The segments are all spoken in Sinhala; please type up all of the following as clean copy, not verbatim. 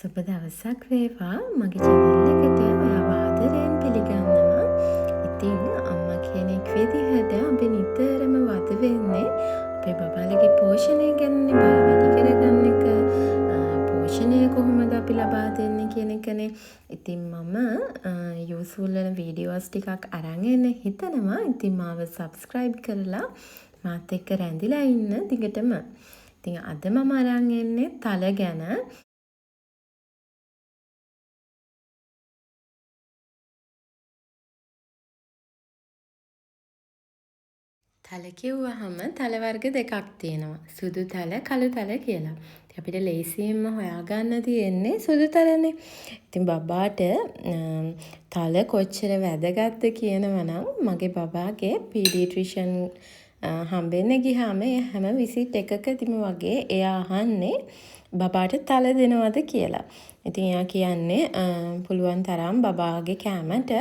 සුබ දවසක් වේවා මගේ channel එකට ඔයාව ආදරයෙන් පිළිගන්නවා. ඉතින් අම්මා කෙනෙක් විදිහට අපි නිතරම වද වෙන්නේ අපේ බබාලගේ පෝෂණය ගැනනේ බර වැඩි කරගන්න එක. පෝෂණය කොහොමද අපි ලබා දෙන්නේ කියන එකනේ. ඉතින් මම යූස්ෆුල් වෙන වීඩියෝස් ටිකක් අරන් එන්න හිතනවා. ඉතින් මාව subscribe කරලා මාත් එක්ක රැඳිලා ඉන්න දිගටම. ඉතින් අද මම අරන් එන්නේ තල ගැන. තල කිව්වහම තල වර්ග දෙකක් තියෙනවා. සුදු තල, කළු තල කියලා. ඉතින් අපිට ලේසියෙන්ම හොයාගන්න තියෙන්නේ සුදු තලනේ. ඉතින් බබාට තල කොච්චර වැදගත්ද කියනවා නම් මගේ බබාගේ පීඩියට්‍රිෂන් හම්බෙන්න ගියාම හැම විසිට් එකකදීම වගේ එයා අහන්නේ බබාට තල දෙනවද කියලා. ඉතින් එයා කියන්නේ පුළුවන් තරම් බබාගේ කෑමට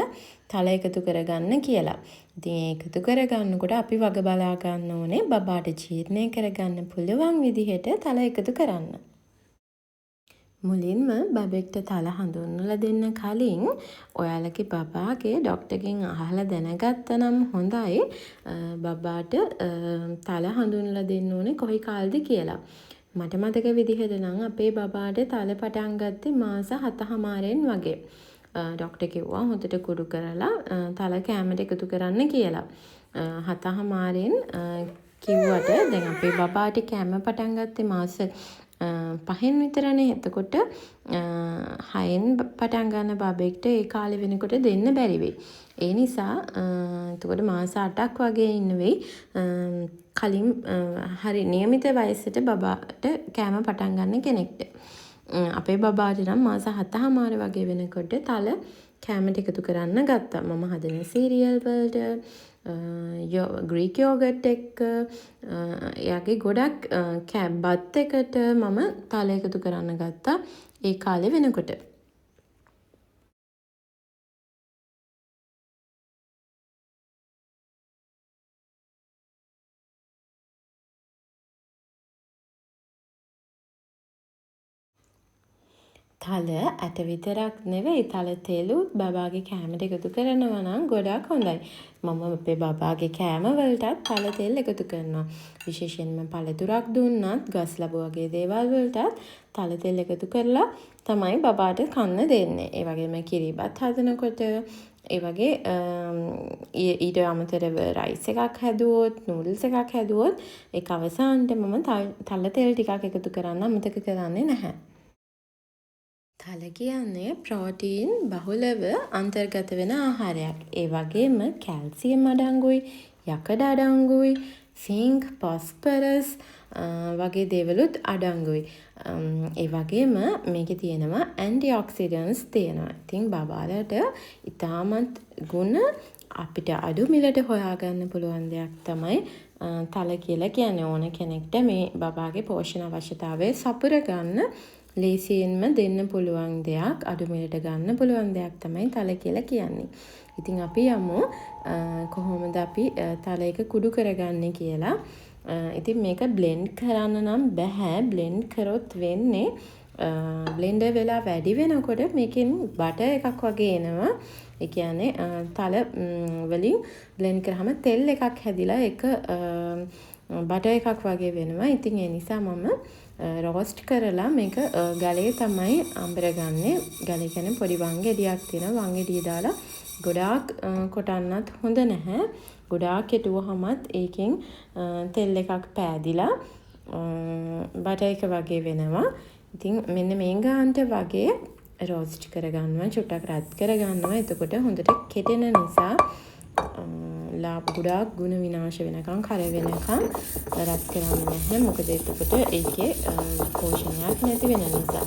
තල එකතු කරගන්න කියලා. ඉතින් එකතු කරගන්නකොට අපි වග බලා ගන්න ඕනේ බබාට ජීර්ණය කරගන්න පුළුවන් විදිහට තල එකතු කරන්න. මුලින්ම බබෙක්ට තල හඳුන්වලා දෙන්න කලින් ඔයාලගේ බබාගේ ડોක්ටර්ගෙන් අහලා දැනගත්තා නම් හොඳයි බබාට තල හඳුන්වලා දෙන්න ඕනේ කොයි කාලෙද කියලා. මට මතක විදිහට නම් අපේ බබාට තල පටන් ගත්තේ මාස 7මාරෙන් වගේ. ඩොක්ටර් කිව්වා හොඳට කුඩු කරලා තල කෑමට එකතු කරන්න කියලා. 7මාරෙන් කිව්වට දැන් අපේ බබාට කෑම පටන් ගත්තේ මාස 5න් විතරනේ. එතකොට 6න් පටන් ගන්න බබෙක්ට ඒ කාලේ වෙනකොට දෙන්න බැරි වෙයි. ඒ නිසා එතකොට මාස 8ක් වගේ ඉන්න වෙයි. කලින් හරි නියමිත වයසට බබාට කෑම පටන් ගන්න කෙනෙක්ට. අපේ බබාට නම් මාස 7මාර වගේ වෙනකොට තල කෑමට එකතු කරන්න ගත්තා. මම හදන සීරියල් වලට ග්‍රීක් යෝගට් එක්ක එයාගේ ගොඩක් බත් එකට මම තල එකතු කරන්න ගත්තා ඒ කාලේ වෙනකොට. තල ඇට විතරක් නෙවෙයි තල තෙලුත් බබාගේ කෑමට එකතු කරනවා නම් ගොඩක් හොඳයි. මම අපේ බබාගේ කෑම වලටත් තල තෙල් එකතු කරනවා. විශේෂයෙන්ම පළතුරක් දුන්නත් ගස් ලැබු වගේ දේවල් වලටත් තල තෙල් එකතු කරලා තමයි බබාට කන්න දෙන්නේ. ඒ වගේම කිරිබත් හදනකොට ඒ වගේ ඊට අමතරව රයිස් එකක් හැදුවොත් නූඩල්ස් එකක් හැදුවොත් ඒක අවසානට මම තල තෙල් ටිකක් එකතු කරන්න අමතක කරන්නේ නැහැ. තල කියන්නේ ප්‍රෝටීන් බහුලව අන්තර්ගත වෙන ආහාරයක්. ඒ වගේම කැල්සියම් අඩංගුයි, යකඩ අඩංගුයි, සිංක්, ෆොස්ෆරස් වගේ දේවලුත් අඩංගුයි. ඒ වගේම මේකේ තියෙනවා ඇන්ටිඔක්සිඩන්ට්ස් තියෙනවා. ඉතින් බබාලට ඉතාමත් ගුණ අපිට අඩු මිලට හොයාගන්න පුළුවන් දෙයක් තමයි තල කියලා කියන්නේ. ඕන කෙනෙක්ට මේ බබාගේ පෝෂණ අවශ්‍යතාවය සපුර ගන්න ලේසියෙන්ම දෙන්න පුළුවන් දෙයක්, අඩු මිලට ගන්න පුළුවන් දෙයක් තමයි තල කියලා කියන්නේ. ඉතින් අපි යමු කොහොමද අපි තල එක කුඩු කරගන්නේ කියලා. ඉතින් මේක බ්ලෙන්ඩ් කරන්න නම් බෑ. බ්ලෙන්ඩ් කරොත් වෙන්නේ බ්ලෙන්ඩර් වෙලා වැඩි වෙනකොට මේකෙන් බටර් එකක් වගේ එනවා. ඒ කියන්නේ තල වලින් බ්ලෙන්ඩ් කරාම තෙල් එකක් හැදිලා ඒක බටර් එකක් වගේ වෙනවා. ඉතින් ඒ නිසා මම රෝස්ට් කරලා මේක ගලේ තමයි අඹරගන්නේ. ගලේ කියන්නේ පොඩි වංගෙඩියක් තියෙනවා. වංගෙඩිය දාලා ගොඩාක් කොටන්නත් හොඳ නැහැ. ගොඩාක් කෙටුවහමත් ඒකෙන් තෙල් එකක් පෑදිලා බටර් එක වගේ වෙනවා. ඉතින් මෙන්න මේ ගානට වගේ රෝස්ට් කරගන්නවා. චුට්ටක් රත් කරගන්නවා. එතකොට හොඳට කෙටෙන නිසා ගොඩාක් ගුණ විනාශ වෙනකම් කර වෙනකම් රත් කරන්නේ නැහැ. මොකද එතකොට ඒකේ පෝෂණයක් නැති වෙන නිසා.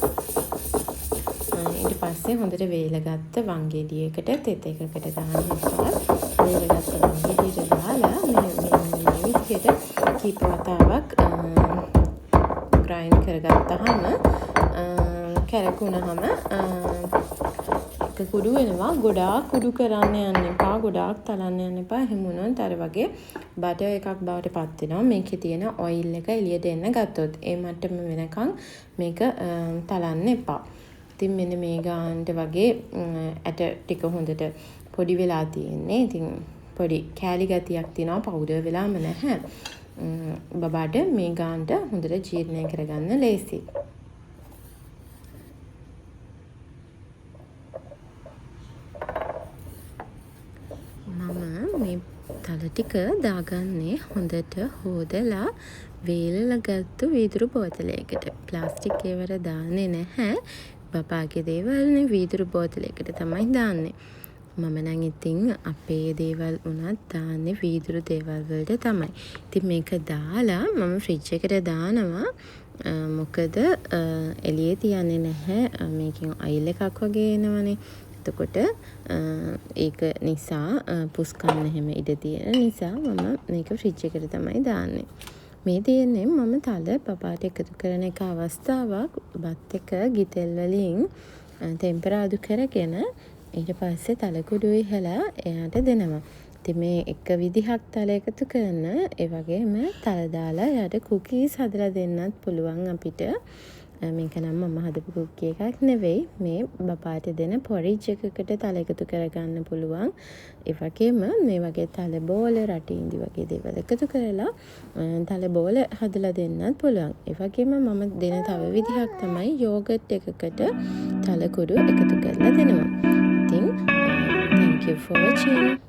ඊට පස්සේ හොඳට වේලගත්ත වංගෙඩියකට තෙත එකකට දාන්න එපා. වේලගත්ත වංගෙඩියට දාලා මේ විදිහට කීප වතාවක් ග්‍රයින්ඩ් කරගත්තාම කැරකුණාම කුඩු වෙනවා. ගොඩාක් කුඩු කරන්න යන්න එපා. ගොඩාක් තලන්න යන්න එපා. එහෙම වුණොත් අර වගේ බටර් එකක් බවට පත් වෙනවා. මේකේ තියෙන ඔයිල් එක එළියට එන්න ගත්තොත් ඒ මට්ටම වෙනකන් මේක තලන්න එපා. ඉතින් මෙන්න මේ ගානට වගේ ඇට ටික හොඳට පොඩි වෙලා තියෙන්නේ. ඉතින් පොඩි කෑලි ගතියක් තියෙනවා, පවුඩර් වෙලාම නැහැ. බබාට මේ ගානට හොඳට ජීර්ණය කරගන්න ලේසි. මම මේ තල ටික දාගන්නේ හොඳට හොදලා වේලගත්තු වීදුරු බෝතලයකට. ප්ලාස්ටික් ඒවර දාන්නේ නැහැ. බබාගේ දේවල්නේ වීදුරු බෝතලයකට තමයි දාන්නේ. මම නම් ඉතින් අපේ දේවල් උනත් දාන්නේ වීදුරු දේවල් වලට තමයි. ඉතින් මේක දාලා මම ෆ්‍රිජ් එකට දානවා. මොකද එළියේ තියන්නේ නැහැ. මේකෙන් අයිල් එකක් වගේ එනවනේ. එතකොට ඒක නිසා පුස් කන්න එහෙම ඉඩ තියෙන නිසා මම මේක ෆ්‍රිජ් එකට තමයි දාන්නේ. මේ තියෙන්නේ මම තල බබාට එකතු කරන එක අවස්ථාවක්. බත් එක ගිතෙල් වලින් ටෙම්පරාදු කරගෙන ඊට පස්සේ තල කුඩු ඉහලා එයාට දෙනවා. ඉතින් මේ එක විදිහක් තල එකතු කරන, ඒ වගේම තල දාලා එයාට කුකීස් හදලා දෙන්නත් පුළුවන් අපිට. මේක නම් මම හදපු කුකී එකක් නෙවෙයි. මේ බබාට දෙන පොරිජ් එකකට තල එකතු කරගන්න පුළුවන්. ඒ වගේම මේ වගේ තල බෝල, රටින්දි වගේ දේවල් එකතු කරලා තල බෝල හදලා දෙන්නත් පුළුවන්. ඒ වගේම මම දෙන තව විදිහක් තමයි යෝගට් එකකට තල කුඩු එකතු කරලා දෙනවා. ඉතින් thank you for watching.